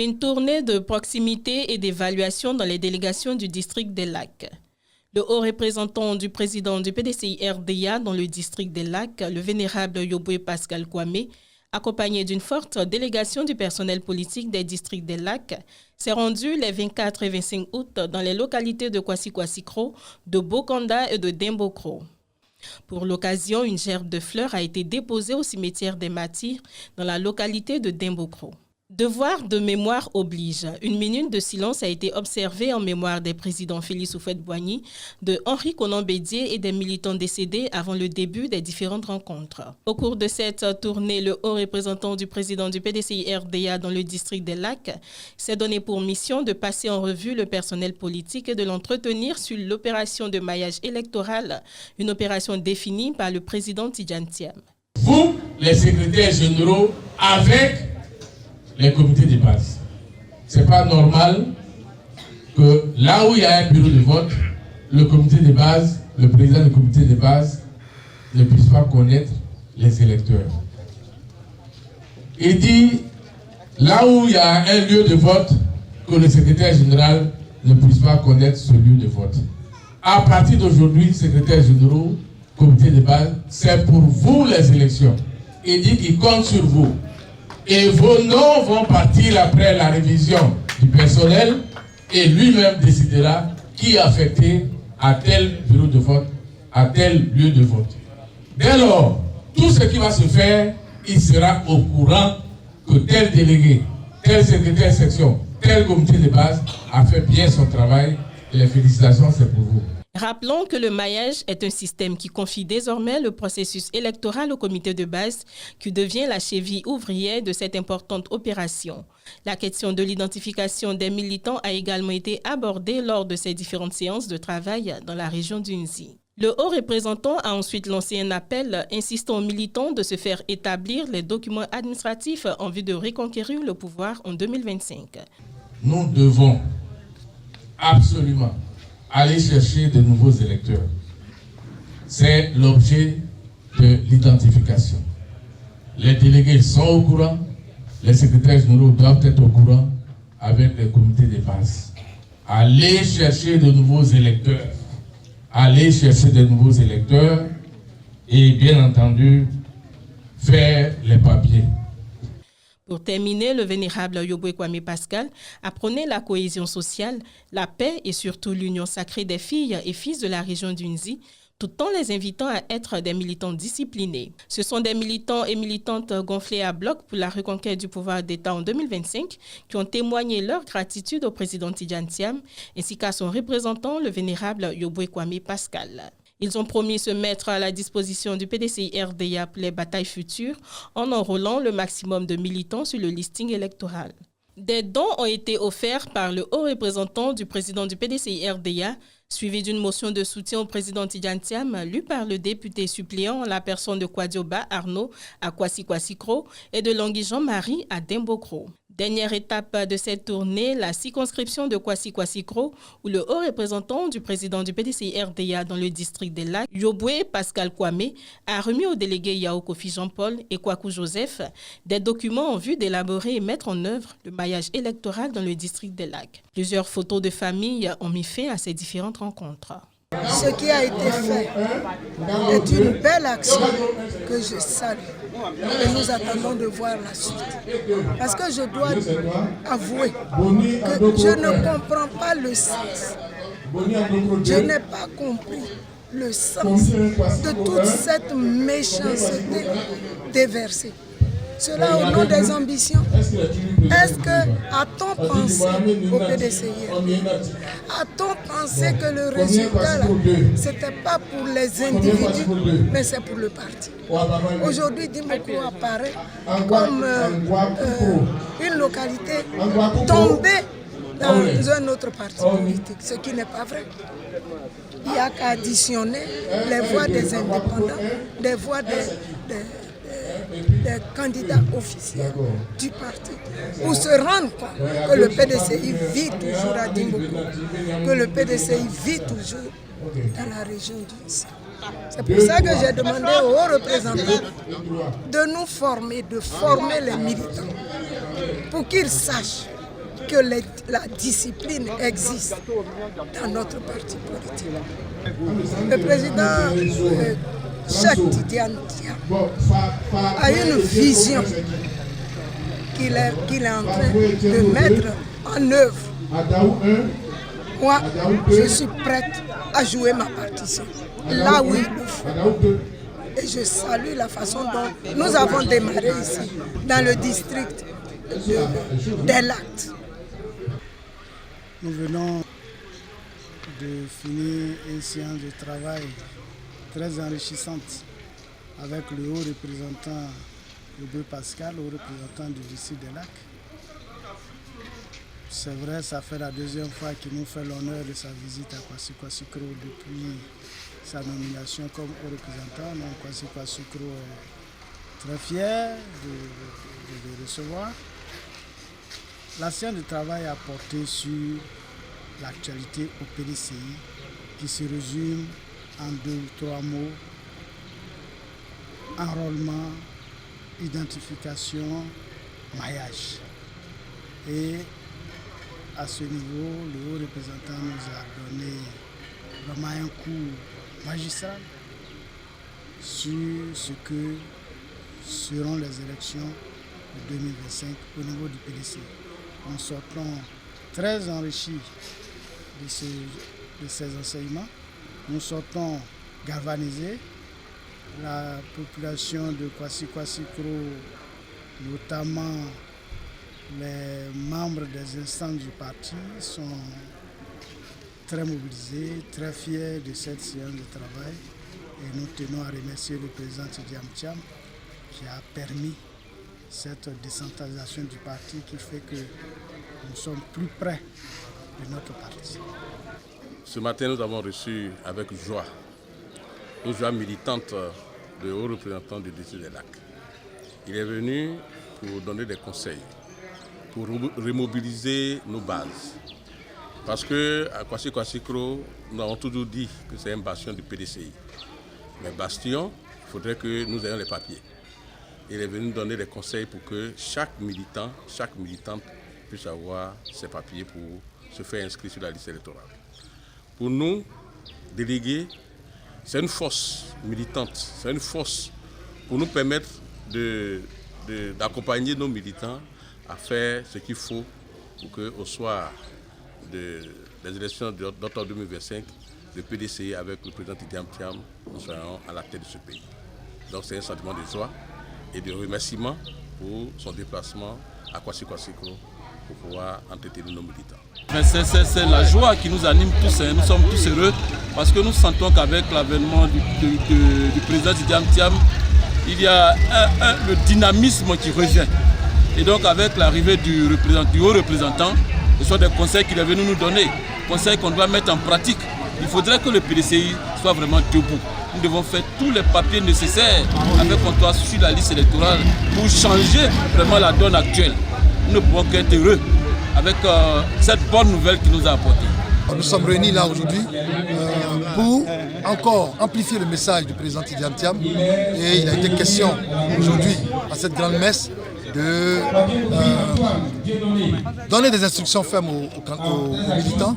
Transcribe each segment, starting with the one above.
Une tournée de proximité et d'évaluation dans les délégations du district des Lacs. Le haut représentant du président du PDCI-RDA dans le district des Lacs, le vénérable Yoboué Pascal Kwame, accompagné d'une forte délégation du personnel politique des districts des Lacs, s'est rendu les 24 et 25 août dans les localités de Kwasi-Kwasi-Kro, de Bokanda et de Dembokro. Pour l'occasion, une gerbe de fleurs a été déposée au cimetière des Martyrs dans la localité de Dembokro. Devoir de mémoire oblige. Une minute de silence a été observée en mémoire des présidents Félix Houphouët-Boigny, de Henri Konan Bédié et des militants décédés avant le début des différentes rencontres. Au cours de cette tournée, le haut représentant du président du PDCI-RDA dans le district des Lacs s'est donné pour mission de passer en revue le personnel politique et de l'entretenir sur l'opération de maillage électoral, une opération définie par le président Tidjane Thiam. Vous, les secrétaires généraux, avec les comités de base. Ce n'est pas normal que là où il y a un bureau de vote, le comité de base, le président du comité de base ne puisse pas connaître les électeurs. Il dit là où il y a un lieu de vote, que le secrétaire général ne puisse pas connaître ce lieu de vote. À partir d'aujourd'hui, secrétaire généraux, comité de base, c'est pour vous les élections. Il dit qu'il compte sur vous. Et vos noms vont partir après la révision du personnel et lui-même décidera qui est affecté à tel bureau de vote, à tel lieu de vote. Dès lors, tout ce qui va se faire, il sera au courant que tel délégué, tel secrétaire section, tel comité de base a fait bien son travail et les félicitations, c'est pour vous. Rappelons que le maillage est un système qui confie désormais le processus électoral au comité de base qui devient la cheville ouvrière de cette importante opération. La question de l'identification des militants a également été abordée lors de ces différentes séances de travail dans la région d'Unzi. Le haut représentant a ensuite lancé un appel insistant aux militants de se faire établir les documents administratifs en vue de reconquérir le pouvoir en 2025. Nous devons absolument aller chercher de nouveaux électeurs. C'est l'objet de l'identification. Les délégués sont au courant, les secrétaires généraux doivent être au courant avec les comités de base. Aller chercher de nouveaux électeurs. Aller chercher de nouveaux électeurs et bien entendu faire les papiers. Pour terminer, le vénérable Yoboué Kwame Pascal a prôné la cohésion sociale, la paix et surtout l'union sacrée des filles et fils de la région d'Unzi, tout en les invitant à être des militants disciplinés. Ce sont des militants et militantes gonflés à bloc pour la reconquête du pouvoir d'État en 2025 qui ont témoigné leur gratitude au président Tidjane Thiam ainsi qu'à son représentant, le vénérable Yoboué Kwame Pascal. Ils ont promis se mettre à la disposition du PDCI-RDA pour les batailles futures en enrôlant le maximum de militants sur le listing électoral. Des dons ont été offerts par le haut représentant du président du PDCI-RDA, suivi d'une motion de soutien au président Tidjane Thiam, lue par le député suppléant en la personne de Kwadioba Arnaud à Kwasi-Kwasi-Kro et de Longui Jean-Marie à Dembokro. Dernière étape de cette tournée, la circonscription de Kwasi-Kwasi-Kro, où le haut représentant du président du PDCI-RDA dans le district des Lacs, Yoboué Pascal Kwame, a remis aux délégués Yao Kofi Jean-Paul et Kwaku Joseph des documents en vue d'élaborer et mettre en œuvre le maillage électoral dans le district des Lacs. Plusieurs photos de famille ont mis fin à ces différentes rencontres. Ce qui a été fait est une belle action que je salue et nous attendons de voir la suite. Parce que je dois avouer que je ne comprends pas le sens. Je n'ai pas compris le sens de toute cette méchanceté déversée. Cela au nom des ambitions. Est-ce que, a-t-on pensé au PDCI? A-t-on pensé que le résultat, ce n'était pas pour les individus, mais c'est pour le parti? Aujourd'hui, Dembokro apparaît comme une localité tombée dans un autre parti politique, ce qui n'est pas vrai. Il n'y a qu'à additionner les voix des indépendants, des voix des candidats officiels du parti pour se rendre compte que le PDCI vit toujours à Dembokro, que le PDCI vit toujours dans la région d'Unzi. C'est pour ça que j'ai demandé aux représentants de nous former, de former les militants pour qu'ils sachent que la discipline existe dans notre parti politique. Le président Cheikh Tidiane Thiam a une vision qu'il est en train de mettre en œuvre. Moi, je suis prête à jouer ma partition là où il le faut. Et je salue la façon dont nous avons démarré ici, dans le district d'Elact. Nous venons de finir une séance de travail très enrichissante avec le haut représentant Yoboué Pascal, le haut représentant du district d'Elact. C'est vrai, ça fait la deuxième fois qu'il nous fait l'honneur de sa visite à Kwasi Kwasi-Kro depuis sa nomination comme haut représentant. Donc Kwasi Kwasi-Kro est très fier de le recevoir. La séance de travail a porté sur l'actualité au PDCI qui se résume en 2 ou 3 mots: enrôlement, identification, maillage. Et à ce niveau, le haut représentant nous a donné vraiment un cours magistral sur ce que seront les élections de 2025 au niveau du PDC. Nous sortons très enrichis de ces enseignements. Nous sortons galvanisés. La population de Kwasi Kwasi-Kro, notamment les membres des instances du parti, sont très mobilisés, très fiers de cette séance de travail. Et nous tenons à remercier le président Tidiane Thiam qui a permis cette décentralisation du parti qui fait que nous sommes plus près de notre parti. Ce matin, nous avons reçu avec joie une joie militante de haut représentant du district d'Elact. Il est venu pour donner des conseils, pour remobiliser nos bases. Parce qu'à Kwasi Kwasi-Kro, nous avons toujours dit que c'est un bastion du PDCI. Mais bastion, il faudrait que nous ayons les papiers. Il est venu donner des conseils pour que chaque militant, chaque militante puisse avoir ses papiers pour se faire inscrire sur la liste électorale. Pour nous, délégués, c'est une force militante, c'est une force pour nous permettre d'accompagner nos militants à faire ce qu'il faut pour qu'au soir des élections d'octobre 2025, le PDCI avec le président Tidiane Thiam, nous soyons à la tête de ce pays. Donc c'est un sentiment de joie et de remerciement pour son déplacement à Kwasi Kwasi-Kro pour pouvoir entretenir nos militants. C'est la joie qui nous anime tous, nous sommes tous heureux parce que nous sentons qu'avec l'avènement du président Tidiane Thiam, il y a le dynamisme qui revient. Et donc avec l'arrivée du haut représentant, ce sont des conseils qu'il est venu nous donner, conseils qu'on doit mettre en pratique. Il faudrait que le PDCI soit vraiment debout. Nous devons faire tous les papiers nécessaires afin qu'on soit sur la liste électorale pour changer vraiment la donne actuelle. Nous ne pouvons qu'être heureux avec cette bonne nouvelle qu'il nous a apportée. Nous sommes réunis là aujourd'hui pour encore amplifier le message du président Tidiane Thiam. Et il a été question aujourd'hui à cette grande messe de donner des instructions fermes aux militants,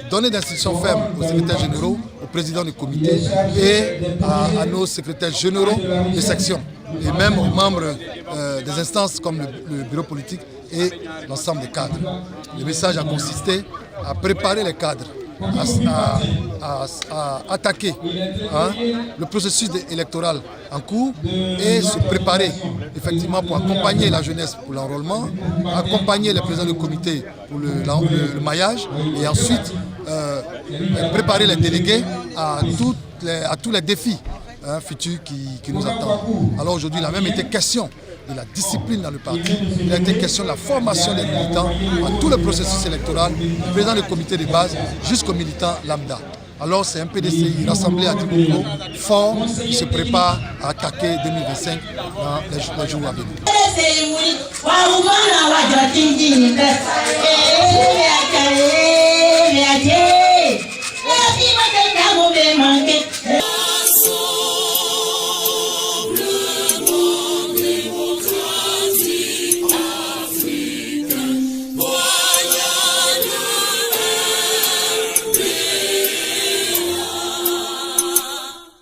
donner des instructions fermes aux secrétaires généraux, aux présidents du comité et à nos secrétaires généraux de section et même aux membres des instances comme le bureau politique et l'ensemble des cadres. Le message a consisté à préparer les cadres, à attaquer le processus électoral en cours et se préparer effectivement pour accompagner la jeunesse pour l'enrôlement, accompagner les présidents du comité pour le maillage et ensuite préparer les délégués à tous les défis futurs qui nous attendent. Alors aujourd'hui, il a même été question de la discipline dans le parti. Il a été question de la formation des militants à tout le processus électoral, du président du comité de base jusqu'aux militants lambda. Alors c'est un PDCI rassemblé à Diboko, fort, qui se prépare à attaquer 2025 dans les jours à venir.